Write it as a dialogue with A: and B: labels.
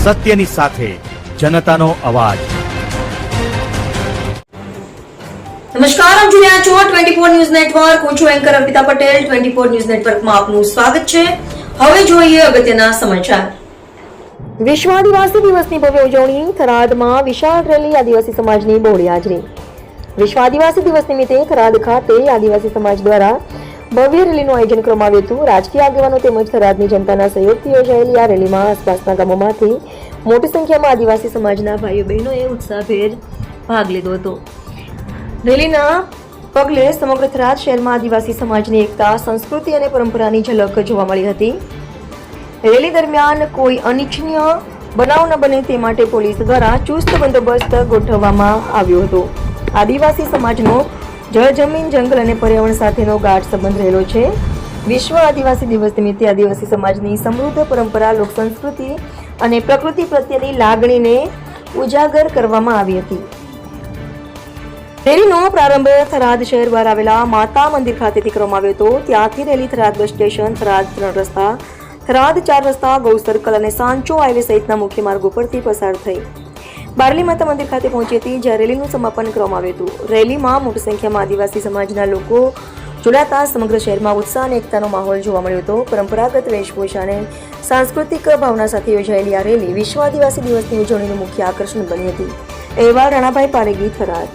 A: સત્યની સાથે જનતાનો અવાજ।
B: નમસ્કાર, આપ જોઈ રહ્યા છો 24 ન્યૂઝ નેટવર્ક। હું છું એન્કર અર્પિતા પટેલ। 24 ન્યૂઝ નેટવર્કમાં આપનું સ્વાગત છે। હવે જોઈએ અગત્યના સમાચાર। વિશ્વ આદિવાસી દિવસની ભવ્ય ઉજવણી। થરાદમાં વિશાળ રેલી, આદિવાસી સમાજની બહોળી હાજરી। વિશ્વ આદિવાસી દિવસ નિમિત્તે થરાદ ખાતે આદિવાસી સમાજ દ્વારા ભવ્ય રેલીનું આયોજન કરવામાં આવ્યું હતું। રાજકીય આગેવાનો તેમજ થરાદની જનતાના સહયોગથી યોજાયેલી આ રેલીમાં આસપાસના ગામોમાંથી મોટી સંખ્યામાં આદિવાસી સમાજના ભાઈઓ બહેનોએ ઉત્સાહભેર ભાગ લીધો હતો। રેલીના પગલે સમગ્ર થરાદ શહેરમાં આદિવાસી સમાજની એકતા, સંસ્કૃતિ અને પરંપરાની ઝલક જોવા મળી હતી। રેલી દરમિયાન કોઈ અનિચ્છનીય બનાવ ન બને તે માટે પોલીસ દ્વારા ચુસ્ત બંદોબસ્ત ગોઠવવામાં આવ્યો હતો। આદિવાસી સમાજનો જળ, જમીન, જંગલ અને પર્યાવરણ સાથેનો ગાઢ સંબંધ રહેલો છે। વિશ્વ આદિવાસી દિવસ નિમિત્તે આદિવાસી સમાજની સમૃદ્ધ પરંપરા, લોક સંસ્કૃતિ અને પ્રકૃતિ પ્રત્યેની લાગણીને ઉજાગર કરવામાં આવી હતી। રેલીનો પ્રારંભ થરાદ શહેર બહાર આવેલા માતા મંદિર ખાતેથી કરવામાં આવ્યો હતો। ત્યાંથી rally Tharad bus station, Tharad 3 રસ્તા, થરાદ 4 રસ્તા, ગૌ સર્કલ અને સાંચો હાઈવે સહિતના મુખ્ય માર્ગો પરથી પસાર થઈ બારલી માતા મંદિર ખાતે પહોંચી હતી, જ્યાં રેલીનું સમાપન કરવામાં આવ્યું હતું। રેલીમાં મોટી સંખ્યામાં આદિવાસી સમાજના લોકો જોડાતા સમગ્ર શહેરમાં ઉત્સાહ અને એકતાનો માહોલ જોવા મળ્યો હતો। પરંપરાગત વેશભૂષા અને સાંસ્કૃતિક ભાવના સાથે યોજાયેલી આ રેલી વિશ્વ આદિવાસી દિવસની ઉજવણીનું મુખ્ય આકર્ષણ બની હતી। એવા રાણાભાઈ પારેગી, થરાદ।